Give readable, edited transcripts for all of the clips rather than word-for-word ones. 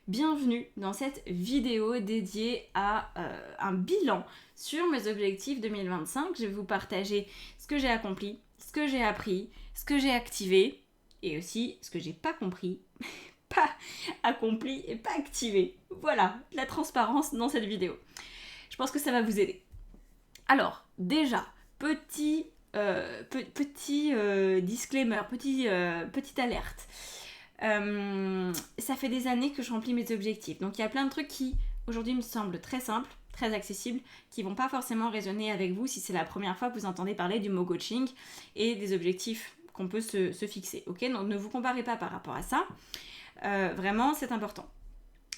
Bienvenue dans cette vidéo dédiée à un bilan sur mes objectifs 2025. Je vais vous partager ce que j'ai accompli, ce que j'ai appris, ce que j'ai activé et aussi ce que j'ai pas compris, pas accompli et pas activé. Voilà, la transparence dans cette vidéo. Je pense que ça va vous aider. Alors, déjà, petit disclaimer, petite alerte. Ça fait des années que je remplis mes objectifs. Donc il y a plein de trucs qui aujourd'hui me semblent très simples, très accessibles, qui vont pas forcément résonner avec vous si c'est la première fois que vous entendez parler du mot coaching et des objectifs qu'on peut se fixer. Ok, donc ne vous comparez pas par rapport à ça. Vraiment, c'est important.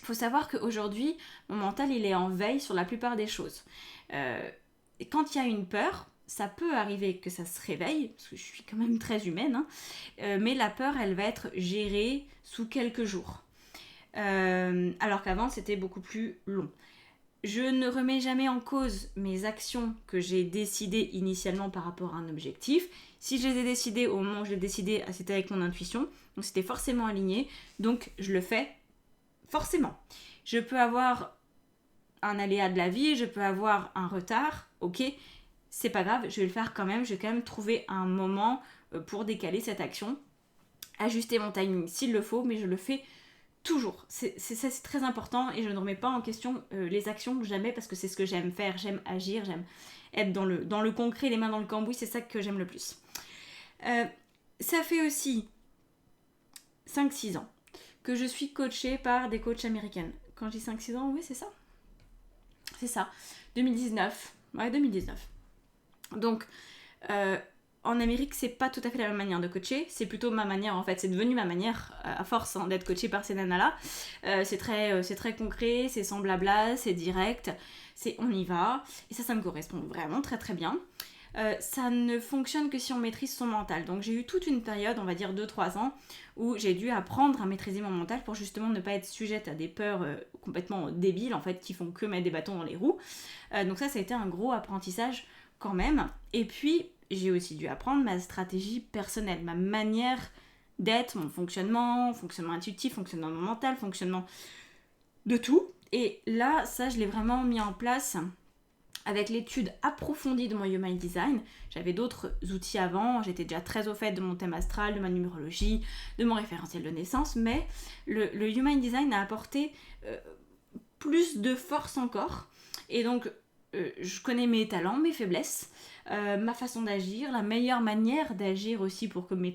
Il faut savoir qu'aujourd'hui, mon mental il est en veille sur la plupart des choses. Et quand il y a une peur, ça peut arriver que ça se réveille, parce que je suis quand même très humaine, hein, mais la peur, elle va être gérée sous quelques jours. Alors qu'avant, c'était beaucoup plus long. Je ne remets jamais en cause mes actions que j'ai décidées initialement par rapport à un objectif. Si je les ai décidées au moment où je les ai décidées, c'était avec mon intuition, donc c'était forcément aligné, donc je le fais forcément. Je peux avoir un aléa de la vie, je peux avoir un retard, ok, c'est pas grave, je vais le faire quand même, je vais quand même trouver un moment pour décaler cette action, ajuster mon timing s'il le faut, mais je le fais toujours. C'est très important et je ne remets pas en question les actions jamais parce que c'est ce que j'aime faire, j'aime agir, j'aime être dans le concret, les mains dans le cambouis, c'est ça que j'aime le plus. Ça fait aussi 5-6 ans que je suis coachée par des coachs américaines. Quand je dis 5-6 ans, oui c'est ça. C'est ça. 2019. Ouais, 2019. Donc, en Amérique, c'est pas tout à fait la même manière de coacher. C'est plutôt ma manière, en fait. C'est devenu ma manière, à force d'être coachée par ces nanas-là. C'est très concret, c'est sans blabla, c'est direct, c'est on y va. Et ça me correspond vraiment très très bien. Ça ne fonctionne que si on maîtrise son mental. Donc j'ai eu toute une période, on va dire 2-3 ans, où j'ai dû apprendre à maîtriser mon mental pour justement ne pas être sujette à des peurs complètement débiles, en fait, qui font que mettre des bâtons dans les roues. Donc ça a été un gros apprentissage quand même. Et puis, j'ai aussi dû apprendre ma stratégie personnelle, ma manière d'être, mon fonctionnement intuitif, fonctionnement mental, fonctionnement de tout. Et là, ça, je l'ai vraiment mis en place avec l'étude approfondie de mon Human Design. J'avais d'autres outils avant, j'étais déjà très au fait de mon thème astral, de ma numérologie, de mon référentiel de naissance, mais le Human Design a apporté plus de force encore. Et donc, je connais mes talents, mes faiblesses, ma façon d'agir, la meilleure manière d'agir aussi pour que mes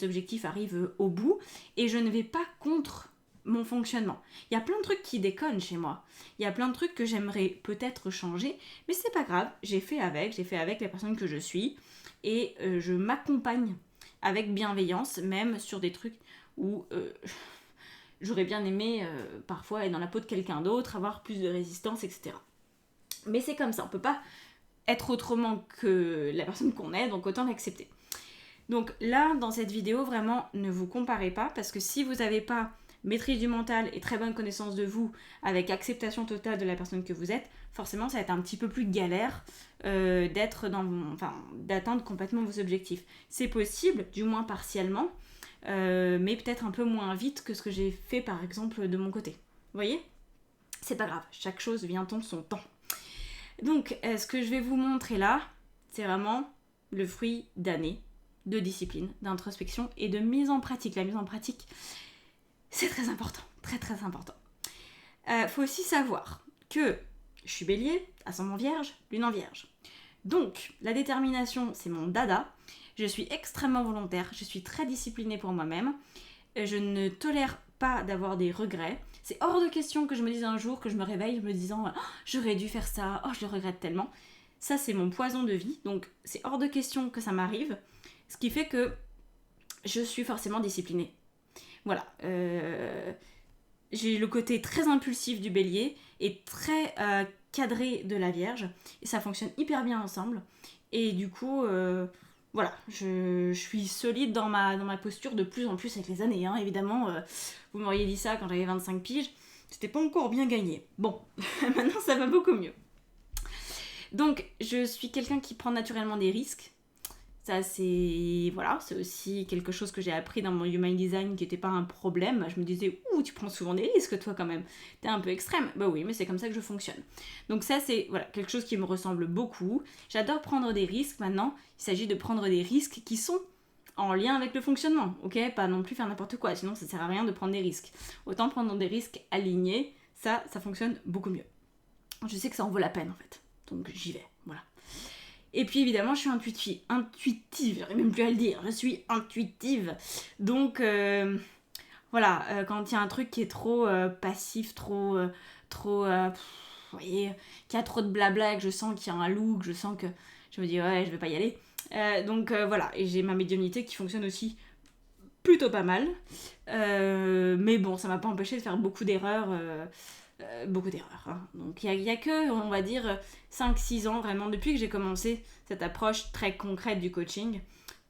objectifs arrivent au bout. Et je ne vais pas contre mon fonctionnement. Il y a plein de trucs qui déconnent chez moi. Il y a plein de trucs que j'aimerais peut-être changer, mais c'est pas grave, j'ai fait avec la personne que je suis et je m'accompagne avec bienveillance, même sur des trucs où j'aurais bien aimé parfois être dans la peau de quelqu'un d'autre, avoir plus de résistance, etc. Mais c'est comme ça, on peut pas être autrement que la personne qu'on est, donc autant l'accepter. Donc là, dans cette vidéo, vraiment, ne vous comparez pas, parce que si vous n'avez pas maîtrise du mental et très bonne connaissance de vous, avec acceptation totale de la personne que vous êtes, forcément ça va être un petit peu plus galère d'atteindre complètement vos objectifs. C'est possible, du moins partiellement, mais peut-être un peu moins vite que ce que j'ai fait par exemple de mon côté. Vous voyez ? C'est pas grave, chaque chose vient en son temps. Donc ce que je vais vous montrer là, c'est vraiment le fruit d'années de discipline, d'introspection et de mise en pratique. La mise en pratique, c'est très important, très très important. Faut aussi savoir que je suis bélier, ascendant vierge, lune en vierge. Donc, la détermination, c'est mon dada. Je suis extrêmement volontaire, je suis très disciplinée pour moi-même. Je ne tolère pas d'avoir des regrets. C'est hors de question que je me dise un jour, que je me réveille me disant oh, j'aurais dû faire ça, oh je le regrette tellement. Ça, c'est mon poison de vie, donc c'est hors de question que ça m'arrive. Ce qui fait que je suis forcément disciplinée. Voilà, j'ai le côté très impulsif du bélier et très cadré de la vierge. Et ça fonctionne hyper bien ensemble. Et du coup, voilà, je suis solide dans ma posture de plus en plus avec les années. Hein. Évidemment, vous m'auriez dit ça quand j'avais 25 piges. C'était pas encore bien gagné. Bon, maintenant ça va beaucoup mieux. Donc, je suis quelqu'un qui prend naturellement des risques. Ça, c'est aussi quelque chose que j'ai appris dans mon Human Design qui n'était pas un problème. Je me disais, ouh, tu prends souvent des risques, toi, quand même. T'es un peu extrême. Bah oui, mais c'est comme ça que je fonctionne. Donc ça, c'est quelque chose qui me ressemble beaucoup. J'adore prendre des risques. Maintenant, il s'agit de prendre des risques qui sont en lien avec le fonctionnement, ok? Pas non plus faire n'importe quoi, sinon ça sert à rien de prendre des risques. Autant prendre des risques alignés, ça fonctionne beaucoup mieux. Je sais que ça en vaut la peine, en fait. Donc j'y vais, voilà. Et puis évidemment, je suis intuitive, j'arrive même plus à le dire, je suis intuitive. Donc quand il y a un truc qui est trop passif, vous voyez, qui a trop de blabla, que je sens qu'il y a un loup, que je sens que je me dis ouais, je vais pas y aller. Et j'ai ma médiumnité qui fonctionne aussi plutôt pas mal. Mais bon, ça m'a pas empêché de faire beaucoup d'erreurs. Hein. Donc il y a que, on va dire, 5-6 ans vraiment, depuis que j'ai commencé cette approche très concrète du coaching,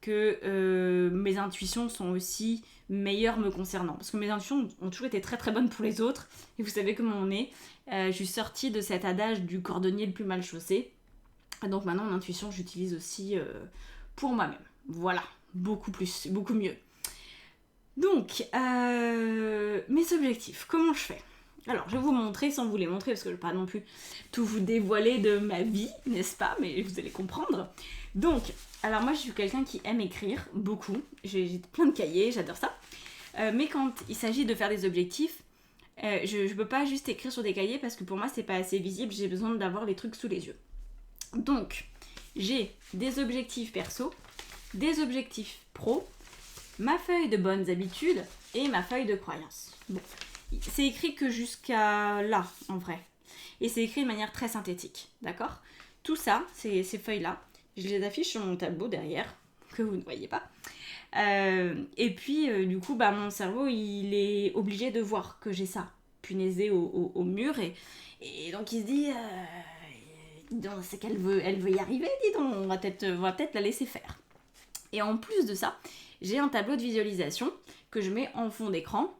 que mes intuitions sont aussi meilleures me concernant. Parce que mes intuitions ont toujours été très très bonnes pour les autres, et vous savez comment on est. Je suis sortie de cet adage du cordonnier le plus mal chaussé. Donc maintenant, mon intuition, j'utilise aussi pour moi-même. Voilà, beaucoup mieux. Donc, mes objectifs, comment je fais ? Alors, je vais vous montrer sans vous les montrer, parce que je ne vais pas non plus tout vous dévoiler de ma vie, n'est-ce pas ? Mais vous allez comprendre. Donc, alors moi, je suis quelqu'un qui aime écrire beaucoup. J'ai plein de cahiers, j'adore ça. Mais quand il s'agit de faire des objectifs, je ne peux pas juste écrire sur des cahiers, parce que pour moi, c'est pas assez visible. J'ai besoin d'avoir les trucs sous les yeux. Donc, j'ai des objectifs perso, des objectifs pro, ma feuille de bonnes habitudes et ma feuille de croyances. Bon. C'est écrit que jusqu'à là, en vrai. Et c'est écrit de manière très synthétique, d'accord ? Tout ça, ces feuilles-là, je les affiche sur mon tableau derrière, que vous ne voyez pas. Et puis, du coup, mon cerveau, il est obligé de voir que j'ai ça punaisé au mur. Et donc, il se dit, c'est qu'elle veut y arriver, dis donc, on va peut-être la laisser faire. Et en plus de ça, j'ai un tableau de visualisation que je mets en fond d'écran,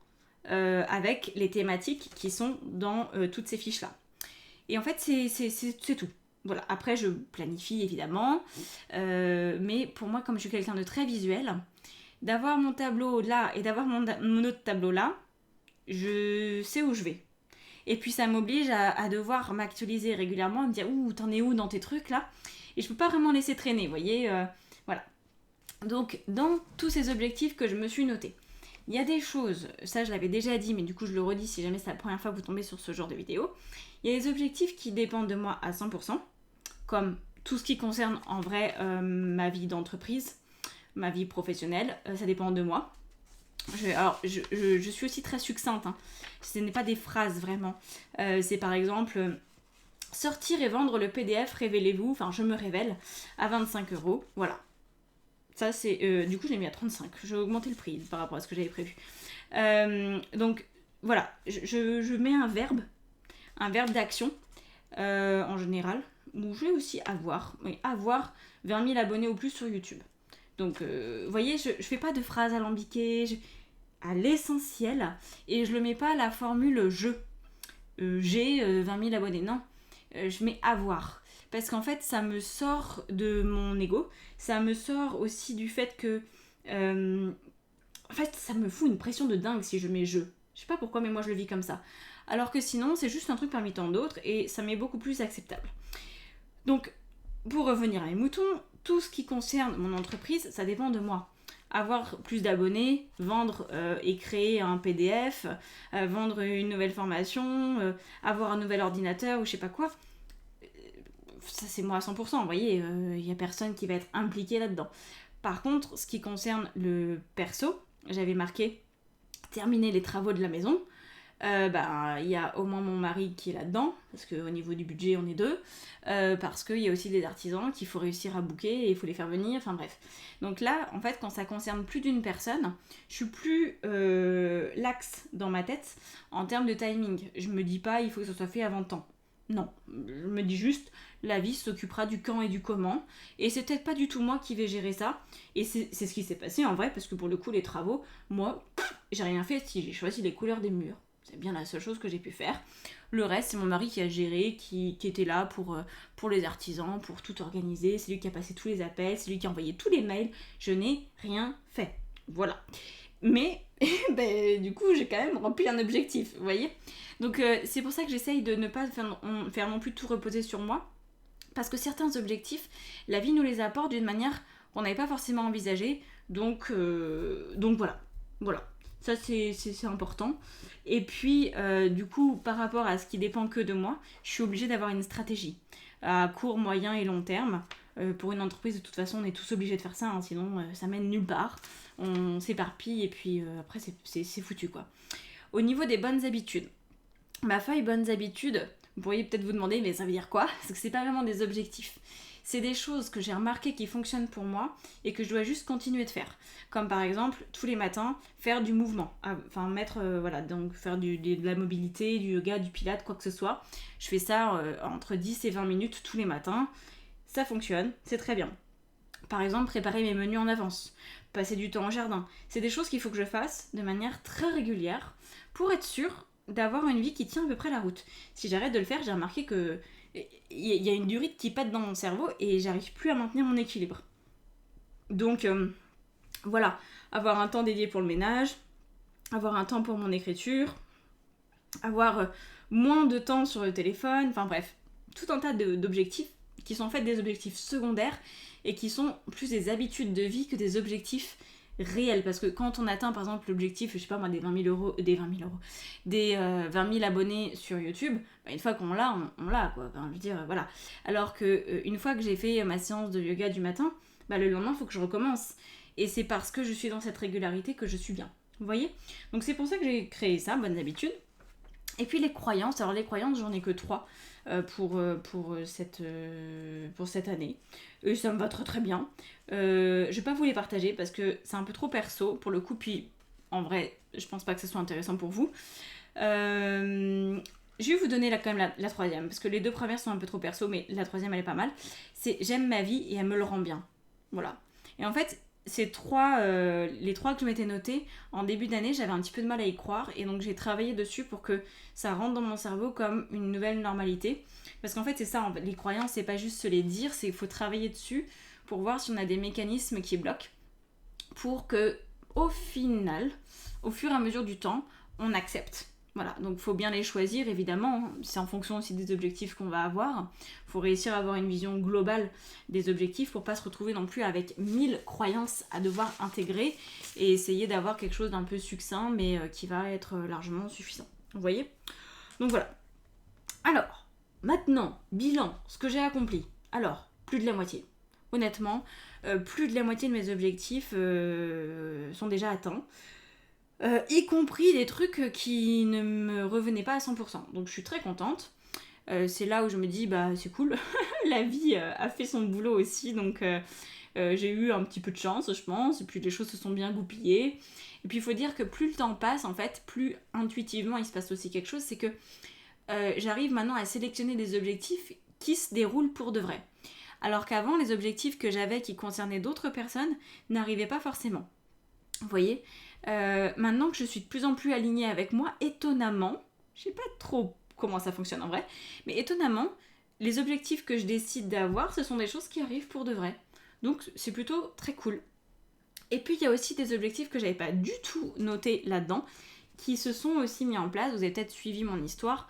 avec les thématiques qui sont dans toutes ces fiches-là. Et en fait, c'est tout. Voilà. Après, je planifie évidemment, mais pour moi, comme je suis quelqu'un de très visuel, d'avoir mon tableau là et d'avoir mon autre tableau là, je sais où je vais. Et puis ça m'oblige à devoir m'actualiser régulièrement, à me dire ouh, t'en es où dans tes trucs là ? Et je peux pas vraiment laisser traîner, vous voyez, voilà. Donc, dans tous ces objectifs que je me suis notés, il y a des choses, ça je l'avais déjà dit, mais du coup je le redis si jamais c'est la première fois que vous tombez sur ce genre de vidéo. Il y a des objectifs qui dépendent de moi à 100%, comme tout ce qui concerne en vrai ma vie d'entreprise, ma vie professionnelle, ça dépend de moi. Je suis aussi très succincte, hein. Ce n'est pas des phrases vraiment. C'est par exemple sortir et vendre le PDF Révélez-vous, enfin je me révèle, à 25€, voilà. Ça, c'est... du coup, je l'ai mis à 35. J'ai augmenté le prix par rapport à ce que j'avais prévu. Donc, voilà. Je mets un verbe d'action, en général, où je vais aussi avoir 20 000 abonnés ou plus sur YouTube. Donc, vous voyez, je fais pas de phrases alambiquées, à l'essentiel, et je le mets pas à la formule « je ». J'ai 20 000 abonnés. Non, je mets « avoir ». Parce qu'en fait, ça me sort de mon ego. Ça me sort aussi du fait que... en fait, ça me fout une pression de dingue si je mets « je ». Je sais pas pourquoi, mais moi je le vis comme ça. Alors que sinon, c'est juste un truc parmi tant d'autres et ça m'est beaucoup plus acceptable. Donc, pour revenir à mes moutons, tout ce qui concerne mon entreprise, ça dépend de moi. Avoir plus d'abonnés, vendre et créer un PDF, vendre une nouvelle formation, avoir un nouvel ordinateur ou je sais pas quoi... ça c'est moi à 100%, vous voyez, il n'y a personne qui va être impliqué là-dedans. Par contre, ce qui concerne le perso, j'avais marqué terminer les travaux de la maison. Il y a au moins mon mari qui est là-dedans, parce qu'au niveau du budget on est deux, parce qu'il y a aussi des artisans qu'il faut réussir à booker et il faut les faire venir, enfin bref. Donc là, en fait, quand ça concerne plus d'une personne, je suis plus laxe dans ma tête en termes de timing. Je me dis pas il faut que ça soit fait avant temps. Non, je me dis juste, la vie s'occupera du quand et du comment, et c'est peut-être pas du tout moi qui vais gérer ça, et c'est ce qui s'est passé en vrai, parce que pour le coup, les travaux, moi, j'ai rien fait si j'ai choisi les couleurs des murs. C'est bien la seule chose que j'ai pu faire. Le reste, c'est mon mari qui a géré, qui était là pour les artisans, pour tout organiser. C'est lui qui a passé tous les appels, c'est lui qui a envoyé tous les mails. Je n'ai rien fait. Voilà. Mais, du coup, j'ai quand même rempli un objectif, vous voyez. Donc, c'est pour ça que j'essaye de ne pas faire non plus tout reposer sur moi. Parce que certains objectifs, la vie nous les apporte d'une manière qu'on n'avait pas forcément envisagée. Donc voilà. Voilà. Ça, c'est important. Et puis, du coup, par rapport à ce qui dépend que de moi, je suis obligée d'avoir une stratégie à court, moyen et long terme. Pour une entreprise, de toute façon, on est tous obligés de faire ça, hein, sinon ça mène nulle part. On s'éparpille et puis après, c'est foutu, quoi. Au niveau des bonnes habitudes, ma feuille bonnes habitudes, vous pourriez peut-être vous demander, mais ça veut dire quoi? Parce que c'est pas vraiment des objectifs. C'est des choses que j'ai remarquées qui fonctionnent pour moi et que je dois juste continuer de faire. Comme par exemple, tous les matins, faire du mouvement. Enfin, donc faire de la mobilité, du yoga, du pilates, quoi que ce soit. Je fais ça entre 10 et 20 minutes tous les matins. Ça fonctionne, c'est très bien. Par exemple, préparer mes menus en avance, passer du temps au jardin. C'est des choses qu'il faut que je fasse de manière très régulière pour être sûre d'avoir une vie qui tient à peu près la route. Si j'arrête de le faire, j'ai remarqué que il y a une durite qui pète dans mon cerveau et j'arrive plus à maintenir mon équilibre. Donc voilà, avoir un temps dédié pour le ménage, avoir un temps pour mon écriture, avoir moins de temps sur le téléphone, enfin bref, tout un tas d'objectifs qui sont en fait des objectifs secondaires et qui sont plus des habitudes de vie que des objectifs réels. Parce que quand on atteint par exemple l'objectif, je sais pas moi, des 20 000 abonnés sur YouTube, une fois qu'on l'a, on l'a quoi. Enfin, je veux dire, voilà. Alors que une fois que j'ai fait ma séance de yoga du matin, le lendemain, il faut que je recommence. Et c'est parce que je suis dans cette régularité que je suis bien. Vous voyez? Donc c'est pour ça que j'ai créé ça, bonnes habitudes. Et puis les croyances, alors les croyances, j'en ai que 3 pour cette année. Et ça me va très très bien. Je vais pas vous les partager parce que c'est un peu trop perso pour le coup, puis en vrai, je pense pas que ce soit intéressant pour vous. Je vais vous donner quand même la troisième, parce que les 2 premières sont un peu trop perso, mais la troisième elle est pas mal. C'est j'aime ma vie et elle me le rend bien. Voilà. Et en fait, les 3 que je m'étais notés, en début d'année, j'avais un petit peu de mal à y croire, et donc j'ai travaillé dessus pour que ça rentre dans mon cerveau comme une nouvelle normalité. Parce qu'en fait, c'est ça, les croyances, c'est pas juste se les dire, c'est qu'il faut travailler dessus pour voir si on a des mécanismes qui bloquent, pour que, au final, au fur et à mesure du temps, on accepte. Voilà, donc il faut bien les choisir, évidemment, c'est en fonction aussi des objectifs qu'on va avoir. Il faut réussir à avoir une vision globale des objectifs pour pas se retrouver non plus avec 1000 croyances à devoir intégrer et essayer d'avoir quelque chose d'un peu succinct, mais qui va être largement suffisant. Vous voyez? Donc voilà. Alors, maintenant, bilan, ce que j'ai accompli. Alors, plus de la moitié. Honnêtement, plus de la moitié de mes objectifs sont déjà atteints. Y compris des trucs qui ne me revenaient pas à 100%. Donc je suis très contente. C'est là où je me dis, c'est cool, la vie a fait son boulot aussi, donc j'ai eu un petit peu de chance, je pense, et puis les choses se sont bien goupillées. Et puis il faut dire que plus le temps passe, en fait, plus intuitivement il se passe aussi quelque chose, c'est que j'arrive maintenant à sélectionner des objectifs qui se déroulent pour de vrai. Alors qu'avant, les objectifs que j'avais qui concernaient d'autres personnes n'arrivaient pas forcément. Vous voyez, maintenant que je suis de plus en plus alignée avec moi, étonnamment, je sais pas trop comment ça fonctionne en vrai, mais étonnamment, les objectifs que je décide d'avoir, ce sont des choses qui arrivent pour de vrai. Donc c'est plutôt très cool. Et puis il y a aussi des objectifs que j'avais pas du tout notés là-dedans, qui se sont aussi mis en place. Vous avez peut-être suivi mon histoire,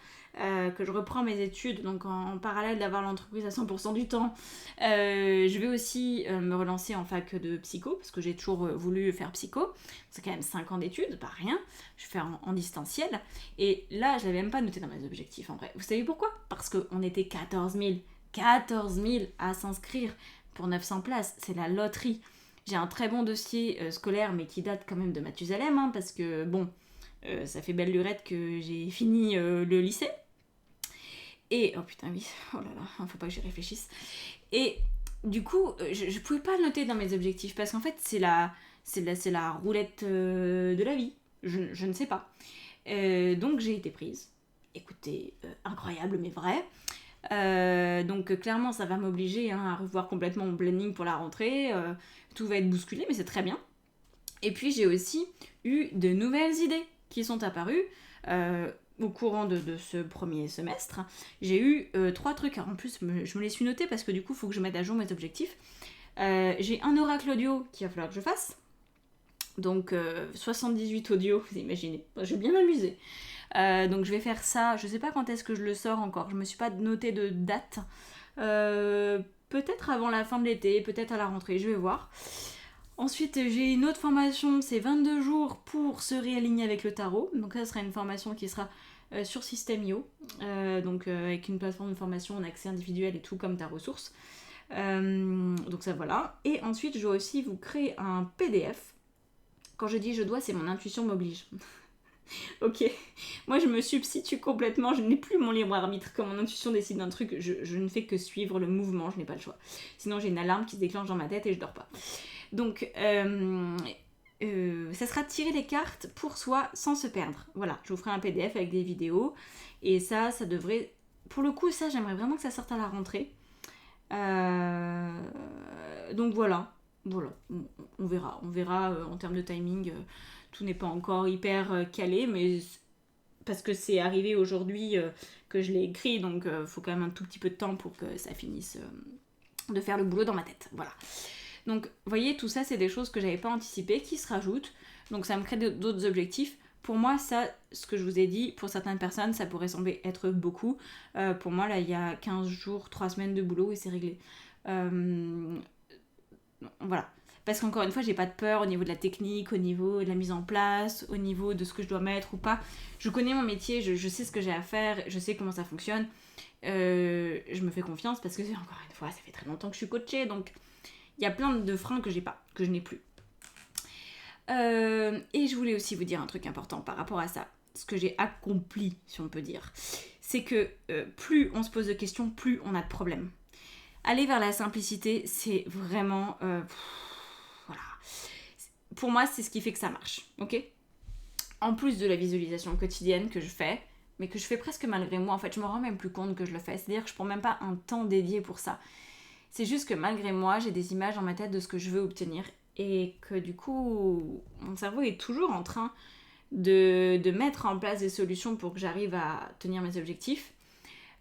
que je reprends mes études, donc en parallèle d'avoir l'entreprise à 100% du temps, je vais aussi me relancer en fac de psycho, parce que j'ai toujours voulu faire psycho. C'est quand même 5 ans d'études, pas rien. Je vais faire en distanciel. Et là, je l'avais même pas noté dans mes objectifs en vrai. Vous savez pourquoi? Parce qu'on était 14 000 à s'inscrire pour 900 places. C'est la loterie. J'ai un très bon dossier scolaire, mais qui date quand même de Mathusalem, hein, parce que bon, ça fait belle lurette que j'ai fini le lycée. Et, oh putain oui, oh là là, faut pas que j'y réfléchisse. Et du coup, je pouvais pas le noter dans mes objectifs, parce qu'en fait, c'est la roulette de la vie. Je ne sais pas. Donc j'ai été prise. Écoutez, incroyable mais vrai. Donc clairement, ça va m'obliger à revoir complètement mon planning pour la rentrée. Tout va être bousculé, mais c'est très bien. Et puis j'ai aussi eu de nouvelles idées qui sont apparues. Au courant de ce premier semestre, j'ai eu 3 trucs. En plus, je me les suis notés parce que du coup, il faut que je mette à jour mes objectifs. J'ai un oracle audio qu'il va falloir que je fasse. Donc 78 audios, vous imaginez. Je vais bien m'amuser. Donc je vais faire ça. Je sais pas quand est-ce que je le sors encore. Je me suis pas noté de date. Peut-être avant la fin de l'été, peut-être à la rentrée, je vais voir. Ensuite, j'ai une autre formation, c'est 22 jours pour se réaligner avec le tarot. Donc ça sera une formation qui sera sur System.io, avec une plateforme de formation en accès individuel et tout comme ta ressource. Donc ça voilà. Et ensuite, je dois aussi vous créer un PDF. Quand je dis je dois, c'est mon intuition m'oblige. Ok, moi je me substitue complètement, je n'ai plus mon libre arbitre. Quand mon intuition décide d'un truc, je ne fais que suivre le mouvement, je n'ai pas le choix. Sinon j'ai une alarme qui se déclenche dans ma tête et je dors pas. Donc ça sera tirer les cartes pour soi sans se perdre. Voilà, je vous ferai un PDF avec des vidéos. Et ça devrait... Pour le coup, ça j'aimerais vraiment que ça sorte à la rentrée. Donc voilà. On verra en termes de timing. Tout n'est pas encore hyper calé, mais parce que c'est arrivé aujourd'hui que je l'ai écrit, donc faut quand même un tout petit peu de temps pour que ça finisse de faire le boulot dans ma tête. Voilà. Donc, vous voyez, tout ça, c'est des choses que j'avais pas anticipées, qui se rajoutent. Donc, ça me crée d'autres objectifs. Pour moi, ça, ce que je vous ai dit, pour certaines personnes, ça pourrait sembler être beaucoup. Pour moi, là, il y a 15 jours, 3 semaines de boulot et c'est réglé. Voilà. Parce qu'encore une fois, j'ai pas de peur au niveau de la technique, au niveau de la mise en place, au niveau de ce que je dois mettre ou pas. Je connais mon métier, je sais ce que j'ai à faire, je sais comment ça fonctionne. Je me fais confiance parce que, encore une fois, ça fait très longtemps que je suis coachée, donc il y a plein de freins que j'ai pas, que je n'ai plus. Et je voulais aussi vous dire un truc important par rapport à ça. Ce que j'ai accompli, si on peut dire. C'est que plus on se pose de questions, plus on a de problèmes. Aller vers la simplicité, c'est vraiment... voilà. Pour moi, c'est ce qui fait que ça marche, ok ? En plus de la visualisation quotidienne que je fais, mais que je fais presque malgré moi, en fait, je me rends même plus compte que je le fais. C'est-à-dire que je prends même pas un temps dédié pour ça. C'est juste que malgré moi, j'ai des images dans ma tête de ce que je veux obtenir et que du coup, mon cerveau est toujours en train de mettre en place des solutions pour que j'arrive à tenir mes objectifs.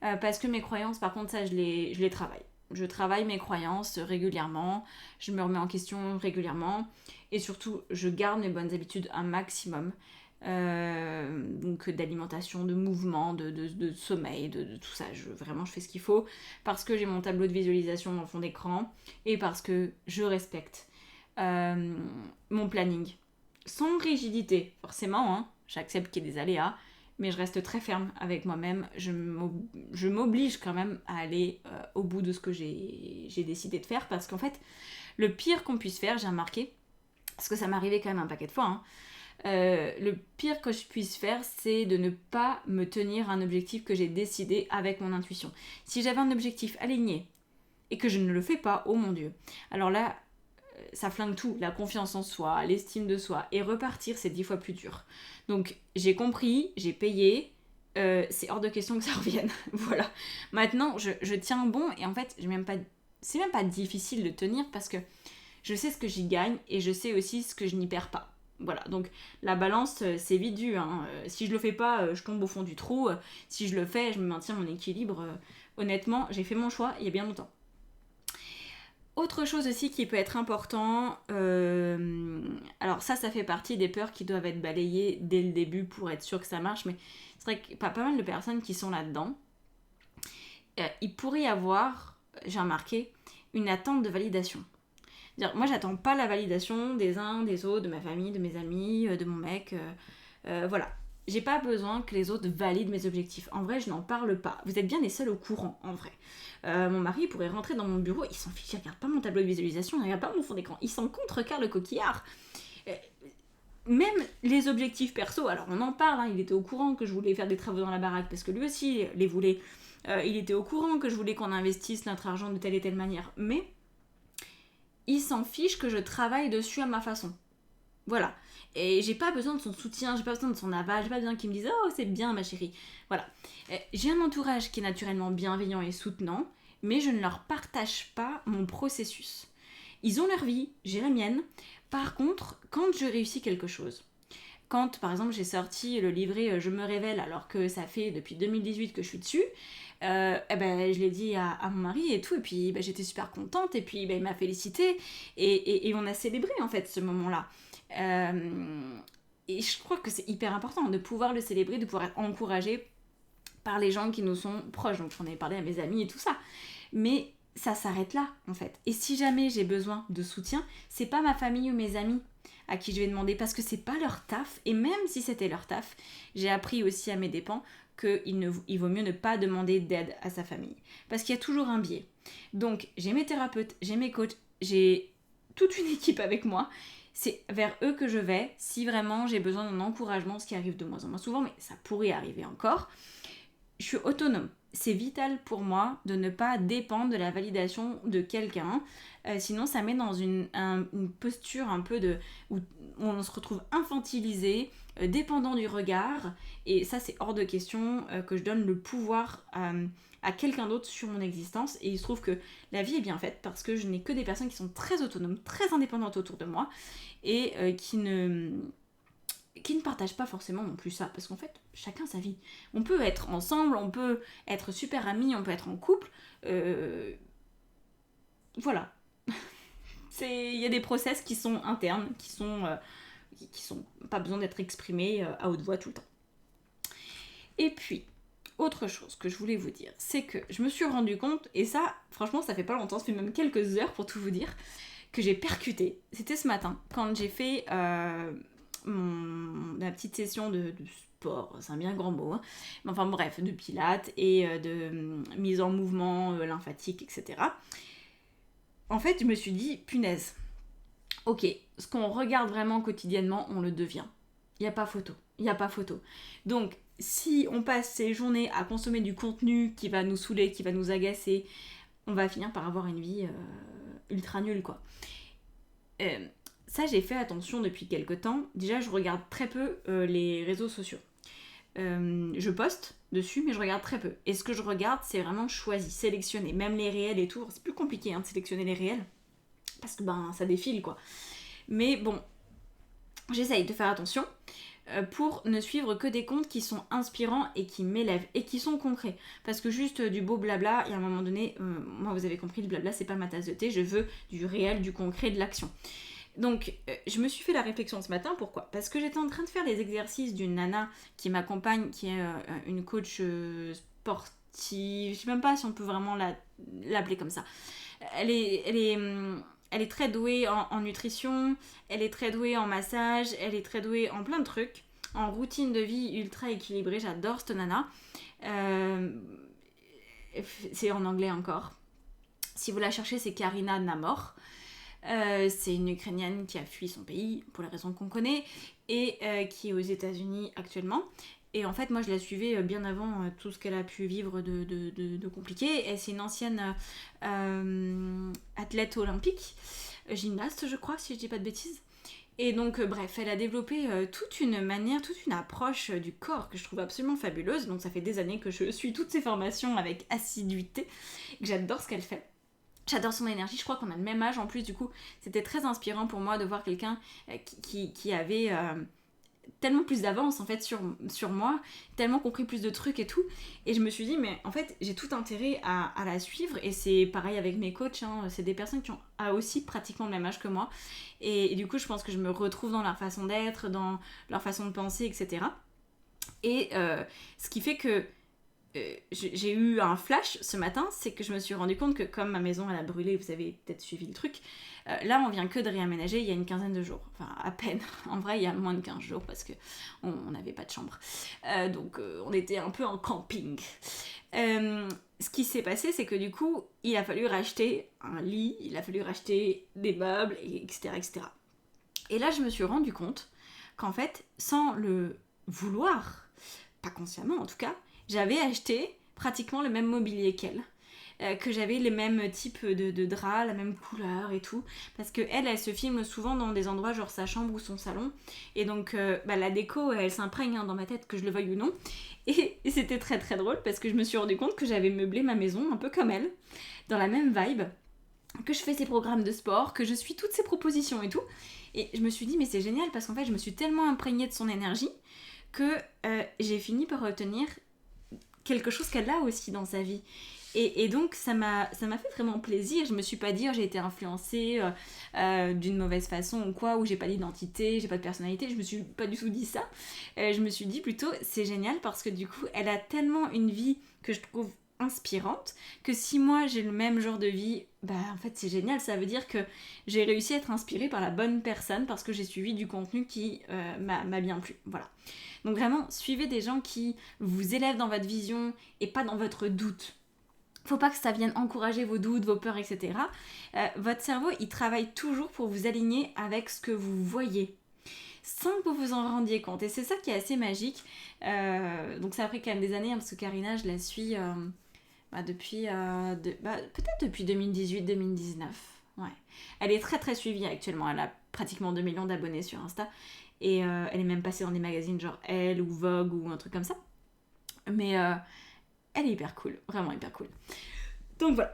Parce que mes croyances, par contre, ça, je les travaille. Je travaille mes croyances régulièrement, je me remets en question régulièrement et surtout, je garde mes bonnes habitudes un maximum. Donc d'alimentation, de mouvement, de sommeil, de tout ça. Vraiment, je fais ce qu'il faut parce que j'ai mon tableau de visualisation en fond d'écran et parce que je respecte mon planning. Sans rigidité, forcément, hein, j'accepte qu'il y ait des aléas, mais je reste très ferme avec moi-même. Je m'oblige quand même à aller au bout de ce que j'ai décidé de faire parce qu'en fait, le pire qu'on puisse faire, j'ai remarqué, parce que ça m'est arrivé quand même un paquet de fois, hein, le pire que je puisse faire, c'est de ne pas me tenir à un objectif que j'ai décidé avec mon intuition. Si j'avais un objectif aligné et que je ne le fais pas, oh mon Dieu, alors là, ça flingue tout, la confiance en soi, l'estime de soi, et repartir, c'est 10 fois plus dur. Donc j'ai compris, j'ai payé, c'est hors de question que ça revienne. Voilà. Maintenant, je tiens bon, et en fait, c'est même pas difficile de tenir parce que je sais ce que j'y gagne et je sais aussi ce que je n'y perds pas. Voilà, donc la balance, c'est vite dû. Hein. Si je le fais pas, je tombe au fond du trou. Si je le fais, je me maintiens mon équilibre. Honnêtement, j'ai fait mon choix il y a bien longtemps. Autre chose aussi qui peut être important, alors ça fait partie des peurs qui doivent être balayées dès le début pour être sûr que ça marche, mais c'est vrai qu'il y a pas mal de personnes qui sont là-dedans. Il pourrait y avoir, j'ai remarqué, une attente de validation. Moi, j'attends pas la validation des uns, des autres, de ma famille, de mes amis, de mon mec. Voilà. J'ai pas besoin que les autres valident mes objectifs. En vrai, je n'en parle pas. Vous êtes bien les seuls au courant, en vrai. Mon mari pourrait rentrer dans mon bureau, il s'en fiche, il regarde pas mon tableau de visualisation, il regarde pas mon fond d'écran. Il s'en contrecarre le coquillard. Même les objectifs perso, alors on en parle, hein, il était au courant que je voulais faire des travaux dans la baraque parce que lui aussi les voulait. Il était au courant que je voulais qu'on investisse notre argent de telle et telle manière. Mais il s'en fiche que je travaille dessus à ma façon. Voilà. Et j'ai pas besoin de son soutien, j'ai pas besoin de son aval, j'ai pas besoin qu'il me dise « Oh, c'est bien ma chérie ». Voilà. J'ai un entourage qui est naturellement bienveillant et soutenant, mais je ne leur partage pas mon processus. Ils ont leur vie, j'ai la mienne. Par contre, quand je réussis quelque chose, Quand par exemple j'ai sorti le livret Je me révèle alors que ça fait depuis 2018 que je suis dessus, je l'ai dit à mon mari et tout, et puis j'étais super contente, et puis il m'a félicité, et on a célébré en fait ce moment-là. Et je crois que c'est hyper important de pouvoir le célébrer, de pouvoir être encouragé par les gens qui nous sont proches. Donc j'en ai parlé à mes amis et tout ça. Mais ça s'arrête là en fait. Et si jamais j'ai besoin de soutien, c'est pas ma famille ou mes amis à qui je vais demander, parce que c'est pas leur taf. Et même si c'était leur taf, j'ai appris aussi à mes dépens qu'il vaut mieux ne pas demander d'aide à sa famille. Parce qu'il y a toujours un biais. Donc j'ai mes thérapeutes, j'ai mes coachs, j'ai toute une équipe avec moi. C'est vers eux que je vais si vraiment j'ai besoin d'un encouragement, ce qui arrive de moins en moins souvent, mais ça pourrait arriver encore. Je suis autonome. C'est vital pour moi de ne pas dépendre de la validation de quelqu'un. Sinon, ça met dans une posture un peu où on se retrouve infantilisé, dépendant du regard. Et ça, c'est hors de question que je donne le pouvoir à quelqu'un d'autre sur mon existence. Et il se trouve que la vie est bien faite parce que je n'ai que des personnes qui sont très autonomes, très indépendantes autour de moi, et qui ne partagent pas forcément non plus ça, parce qu'en fait, chacun sa vie. On peut être ensemble, on peut être super amis, on peut être en couple, voilà. Il y a des process qui sont internes, qui sont pas besoin d'être exprimés à haute voix tout le temps. Et puis, autre chose que je voulais vous dire, c'est que je me suis rendu compte, et ça, franchement, ça fait pas longtemps, ça fait même quelques heures pour tout vous dire, que j'ai percuté. C'était ce matin, quand j'ai fait ma petite session de sport, c'est un bien grand mot, hein. Enfin bref, de pilates et de mise en mouvement lymphatique, etc. En fait, je me suis dit, punaise, ok, ce qu'on regarde vraiment quotidiennement, on le devient. Il n'y a pas photo. Donc, si on passe ces journées à consommer du contenu qui va nous saouler, qui va nous agacer, on va finir par avoir une vie ultra nulle, quoi. Ça, j'ai fait attention depuis quelques temps. Déjà, je regarde très peu les réseaux sociaux. Je poste dessus, mais je regarde très peu. Et ce que je regarde, c'est vraiment choisi, sélectionné. Même les réels et tout, c'est plus compliqué de sélectionner les réels, parce que ça défile, quoi. Mais bon, j'essaye de faire attention pour ne suivre que des comptes qui sont inspirants et qui m'élèvent et qui sont concrets. Parce que juste du beau blabla, il y a un moment donné, moi vous avez compris, le blabla c'est pas ma tasse de thé, je veux du réel, du concret, de l'action. Donc, je me suis fait la réflexion ce matin, pourquoi ? Parce que j'étais en train de faire les exercices d'une nana qui m'accompagne, qui est une coach sportive, je sais même pas si on peut vraiment l'appeler comme ça. Elle est très douée en nutrition, elle est très douée en massage, elle est très douée en plein de trucs, en routine de vie ultra équilibrée, j'adore cette nana. C'est en anglais encore. Si vous la cherchez, c'est Karina Namor. C'est une Ukrainienne qui a fui son pays pour les raisons qu'on connaît et qui est aux États-Unis actuellement. Et en fait, moi, je la suivais bien avant tout ce qu'elle a pu vivre de compliqué. Et c'est une ancienne athlète olympique, gymnaste, je crois, si je dis pas de bêtises. Et donc, bref, elle a développé toute une manière, toute une approche du corps que je trouve absolument fabuleuse. Donc, ça fait des années que je suis toutes ses formations avec assiduité, que j'adore ce qu'elle fait. J'adore son énergie, je crois qu'on a le même âge en plus, du coup c'était très inspirant pour moi de voir quelqu'un qui avait tellement plus d'avance en fait sur moi, tellement compris plus de trucs et tout, et je me suis dit mais en fait j'ai tout intérêt à la suivre, et c'est pareil avec mes coachs, c'est des personnes qui ont aussi pratiquement le même âge que moi, et du coup je pense que je me retrouve dans leur façon d'être, dans leur façon de penser, etc. Et ce qui fait que j'ai eu un flash ce matin, c'est que je me suis rendu compte que comme ma maison elle a brûlé, vous avez peut-être suivi le truc, là on vient que de réaménager il y a une quinzaine de jours, enfin à peine, en vrai il y a moins de 15 jours parce que on n'avait pas de chambre, donc on était un peu en camping. Ce qui s'est passé, c'est que du coup il a fallu racheter un lit, il a fallu racheter des meubles, etc., etc. Et là je me suis rendu compte qu'en fait, sans le vouloir, pas consciemment en tout cas, j'avais acheté pratiquement le même mobilier qu'elle, que j'avais les mêmes types de draps, la même couleur et tout, parce que elle se filme souvent dans des endroits genre sa chambre ou son salon, et donc la déco elle s'imprègne dans ma tête, que je le veuille ou non, et c'était très très drôle parce que je me suis rendu compte que j'avais meublé ma maison un peu comme elle, dans la même vibe. que je fais ces programmes de sport, que je suis toutes ces propositions et tout. Et je me suis dit, mais c'est génial parce qu'en fait, je me suis tellement imprégnée de son énergie que j'ai fini par obtenir quelque chose qu'elle a aussi dans sa vie. Et donc, ça m'a fait vraiment plaisir. Je me suis pas dit, oh, j'ai été influencée d'une mauvaise façon ou quoi, ou j'ai pas d'identité, j'ai pas de personnalité. Je me suis pas du tout dit ça. Je me suis dit plutôt, c'est génial parce que du coup, elle a tellement une vie que je trouve inspirante que si moi j'ai le même genre de vie, bah en fait c'est génial, ça veut dire que j'ai réussi à être inspirée par la bonne personne parce que j'ai suivi du contenu qui m'a bien plu, voilà. Donc vraiment, suivez des gens qui vous élèvent dans votre vision et pas dans votre doute. Faut pas que ça vienne encourager vos doutes, vos peurs, etc. Votre cerveau, il travaille toujours pour vous aligner avec ce que vous voyez, sans que vous vous en rendiez compte. Et c'est ça qui est assez magique. Donc ça a pris quand même des années, hein, parce que Karina, je la suis depuis peut-être depuis 2018-2019. Ouais. Elle est très très suivie actuellement. Elle a pratiquement 2 millions d'abonnés sur Insta. Et elle est même passée dans des magazines genre Elle ou Vogue ou un truc comme ça. Mais elle est hyper cool, vraiment hyper cool. Donc voilà,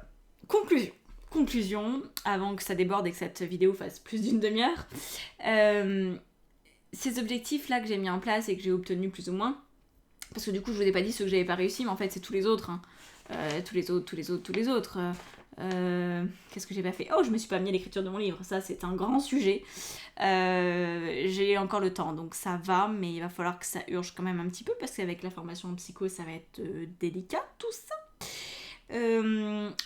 conclusion, avant que ça déborde et que cette vidéo fasse plus d'une demi-heure. Ces objectifs là que j'ai mis en place et que j'ai obtenus plus ou moins, parce que du coup je vous ai pas dit ceux que j'avais pas réussi, mais en fait c'est tous les autres, hein. Tous les autres. Qu'est-ce que j'ai pas fait? Oh, je me suis pas mis à l'écriture de mon livre, ça c'est un grand sujet. J'ai encore le temps, donc ça va, mais il va falloir que ça urge quand même un petit peu, parce qu'avec la formation en psycho, ça va être délicat tout ça.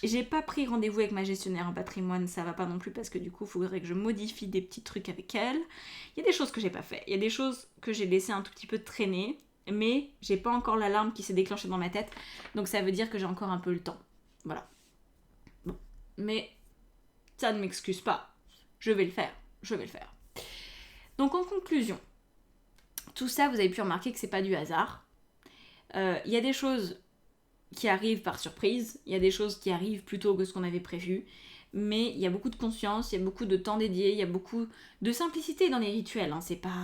J'ai pas pris rendez-vous avec ma gestionnaire en patrimoine, ça va pas non plus, parce que du coup il faudrait que je modifie des petits trucs avec elle. Il y a des choses que j'ai pas fait, il y a des choses que j'ai laissé un tout petit peu traîner, mais j'ai pas encore l'alarme qui s'est déclenchée dans ma tête, donc ça veut dire que j'ai encore un peu le temps. Voilà. Bon. Mais ça ne m'excuse pas. Je vais le faire. Donc en conclusion, tout ça, vous avez pu remarquer que c'est pas du hasard. Il y a des choses qui arrivent par surprise, il y a des choses qui arrivent plus tôt que ce qu'on avait prévu, mais il y a beaucoup de conscience, il y a beaucoup de temps dédié, il y a beaucoup de simplicité dans les rituels, hein. C'est pas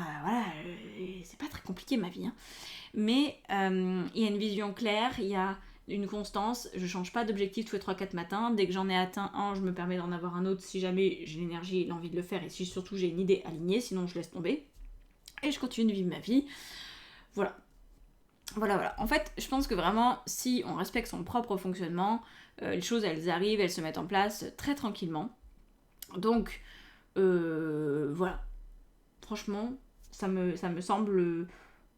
très compliqué ma vie, hein. Mais il y a une vision claire, il y a une constance, je change pas d'objectif tous les 3-4 matins, dès que j'en ai atteint un, je me permets d'en avoir un autre si jamais j'ai l'énergie et l'envie de le faire, et si surtout j'ai une idée alignée, sinon je laisse tomber, et je continue de vivre ma vie. Voilà. En fait, je pense que vraiment, si on respecte son propre fonctionnement, les choses, elles arrivent, elles se mettent en place très tranquillement. Donc, voilà. Franchement, ça me semble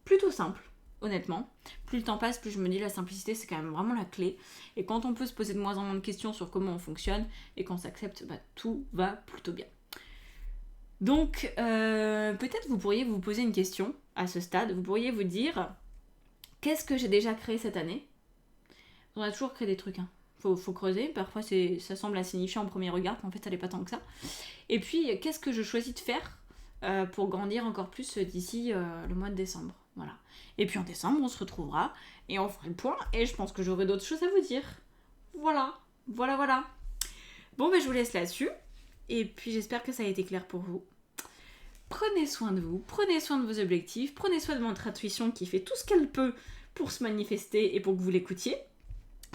plutôt simple, honnêtement. Plus le temps passe, plus je me dis la simplicité, c'est quand même vraiment la clé. Et quand on peut se poser de moins en moins de questions sur comment on fonctionne, et qu'on s'accepte, bah, tout va plutôt bien. Donc, peut-être vous pourriez vous poser une question à ce stade. Vous pourriez vous dire... Qu'est-ce que j'ai déjà créé cette année? On a toujours créé des trucs, hein. Faut creuser, parfois ça semble insignifiant en premier regard, mais en fait ça n'est pas tant que ça. Et puis, qu'est-ce que je choisis de faire pour grandir encore plus d'ici le mois de décembre? Voilà. Et puis en décembre, on se retrouvera et on fera le point, et je pense que j'aurai d'autres choses à vous dire. Voilà. Bon, ben je vous laisse là-dessus, et puis j'espère que ça a été clair pour vous. Prenez soin de vous, prenez soin de vos objectifs, prenez soin de votre intuition qui fait tout ce qu'elle peut pour se manifester et pour que vous l'écoutiez.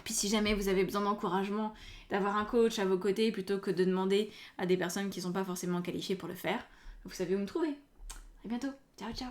Puis si jamais vous avez besoin d'encouragement, d'avoir un coach à vos côtés plutôt que de demander à des personnes qui ne sont pas forcément qualifiées pour le faire, vous savez où me trouver. À bientôt, ciao ciao.